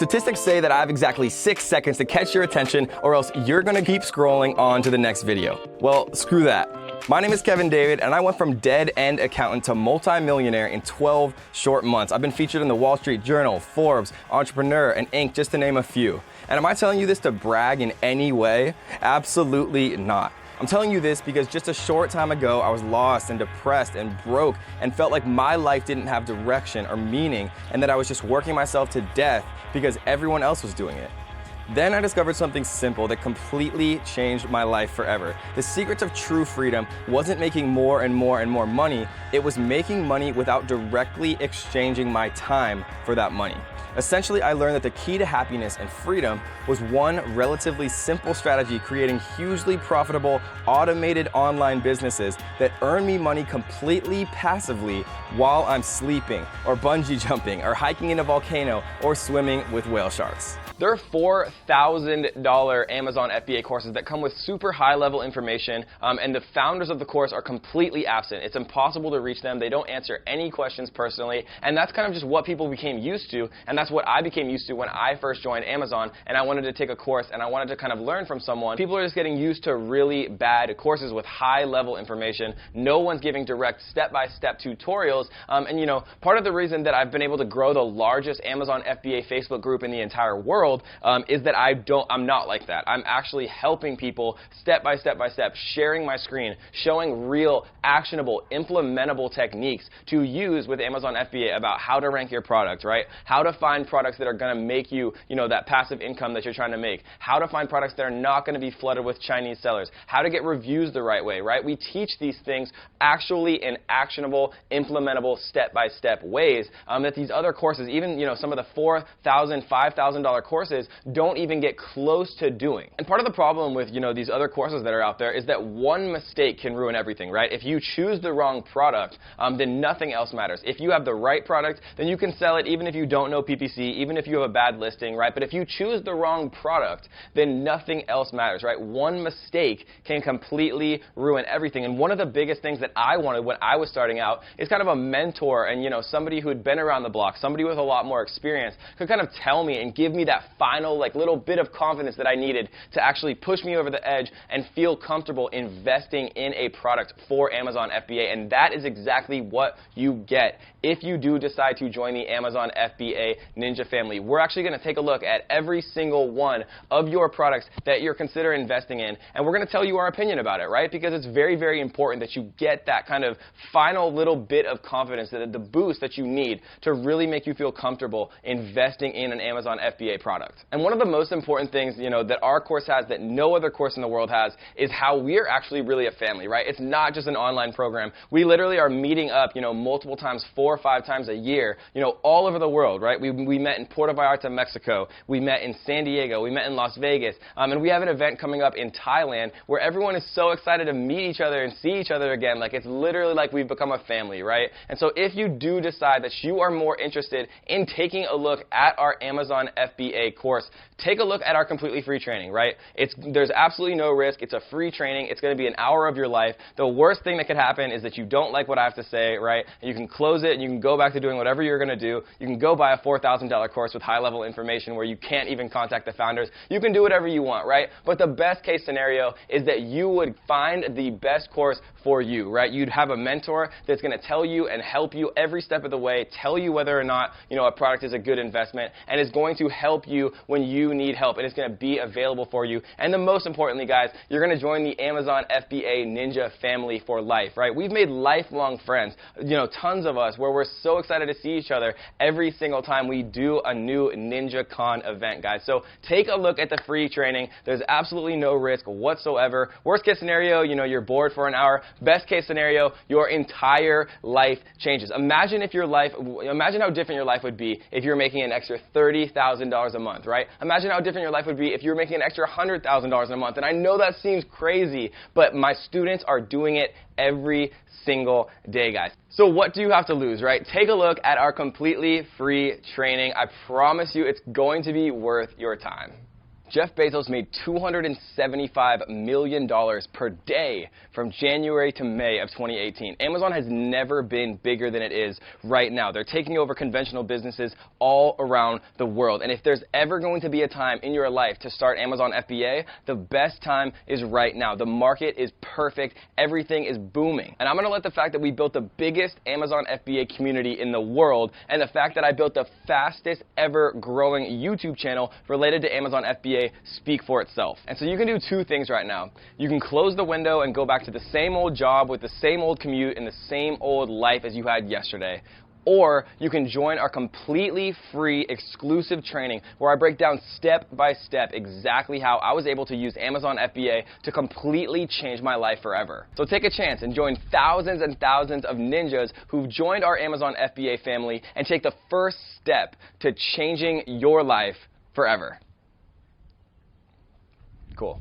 Statistics say that I have exactly 6 seconds to catch your attention, or else you're gonna keep scrolling on to the next video. Well, screw that. My name is Kevin David, and I went from dead-end accountant to multi-millionaire in 12 short months. I've been featured in the Wall Street Journal, Forbes, Entrepreneur, and Inc., just to name a few. And am I telling you this to brag in any way? Absolutely not. I'm telling you this because just a short time ago, I was lost and depressed and broke and felt like my life didn't have direction or meaning, and that I was just working myself to death because everyone else was doing it. Then I discovered something simple that completely changed my life forever. The secret of true freedom wasn't making more and more and more money, it was making money without directly exchanging my time for that money. Essentially, I learned that the key to happiness and freedom was one relatively simple strategy, creating hugely profitable, automated online businesses that earn me money completely passively while I'm sleeping, or bungee jumping, or hiking in a volcano, or swimming with whale sharks. There are $4,000 Amazon FBA courses that come with super high-level information, and the founders of the course are completely absent. It's impossible to reach them. They don't answer any questions personally, and that's kind of just what people became used to, and that's what I became used to when I first joined Amazon, and I wanted to take a course, and I wanted to kind of learn from someone. People are just getting used to really bad courses with high-level information. No one's giving direct step-by-step tutorials, and you know, part of the reason that I've been able to grow the largest Amazon FBA Facebook group in the entire world is that I'm not like that. I'm actually helping people step by step by step, sharing my screen, showing real, actionable, implementable techniques to use with Amazon FBA about how to rank your product, right? How to find products that are going to make you, that passive income that you're trying to make. How to find products that are not going to be flooded with Chinese sellers. How to get reviews the right way, right? We teach these things actually in actionable, implementable, step-by-step ways that these other courses, even, some of the $4,000, $5,000 courses don't even get close to doing. And part of the problem with, these other courses that are out there is that one mistake can ruin everything, right? If you choose the wrong product, then nothing else matters. If you have the right product, then you can sell it even if you don't know PPC, even if you have a bad listing, right? But if you choose the wrong product, then nothing else matters, right? One mistake can completely ruin everything. And one of the biggest things that I wanted when I was starting out is kind of a mentor and, somebody who had been around the block, somebody with a lot more experience could kind of tell me and give me that final little bit of confidence that I needed to actually push me over the edge and feel comfortable investing in a product for Amazon FBA. And that is exactly what you get if you do decide to join the Amazon FBA Ninja family. We're actually going to take a look at every single one of your products that you're considering investing in, and we're going to tell you our opinion about it, right? Because it's very, very important that you get that kind of final little bit of confidence, the boost that you need to really make you feel comfortable investing in an Amazon FBA product. And one of the most important things, that our course has that no other course in the world has is how we're actually really a family, right? It's not just an online program. We literally are meeting up, multiple times, 4 or 5 times a year, all over the world, right? We met in Puerto Vallarta, Mexico. We met in San Diego. We met in Las Vegas. And we have an event coming up in Thailand where everyone is so excited to meet each other and see each other again. Like, it's literally like we've become a family, right? And so if you do decide that you are more interested in taking a look at our Amazon FBA course, take a look at our completely free training, right? There's absolutely no risk. It's a free training. It's going to be an hour of your life. The worst thing that could happen is that you don't like what I have to say, right? And you can close it and you can go back to doing whatever you're going to do. You can go buy a $4,000 course with high-level information where you can't even contact the founders. You can do whatever you want, right? But the best case scenario is that you would find the best course for you, right? You'd have a mentor that's going to tell you and help you every step of the way, tell you whether or not, a product is a good investment, and is going to help you when you need help, and it's going to be available for you. And then most importantly, guys, you're going to join the Amazon FBA Ninja family for life, right? We've made lifelong friends, tons of us, where we're so excited to see each other every single time we do a new NinjaCon event, guys. So take a look at the free training. There's absolutely no risk whatsoever. Worst case scenario, you're bored for an hour. Best case scenario, your entire life changes. Imagine how different your life would be if you're making an extra $30,000 a month, right? Imagine how different your life would be if you were making an extra $100,000 a month. And I know that seems crazy, but my students are doing it every single day, guys. So what do you have to lose, right? Take a look at our completely free training. I promise you it's going to be worth your time. Jeff Bezos made $275 million per day from January to May of 2018. Amazon has never been bigger than it is right now. They're taking over conventional businesses all around the world. And if there's ever going to be a time in your life to start Amazon FBA, the best time is right now. The market is perfect. Everything is booming. And I'm going to let the fact that we built the biggest Amazon FBA community in the world and the fact that I built the fastest ever growing YouTube channel related to Amazon FBA speak for itself. And so you can do two things right now. You can close the window and go back to the same old job with the same old commute and the same old life as you had yesterday. Or you can join our completely free exclusive training where I break down step by step exactly how I was able to use Amazon FBA to completely change my life forever. So take a chance and join thousands and thousands of ninjas who've joined our Amazon FBA family and take the first step to changing your life forever. Cool.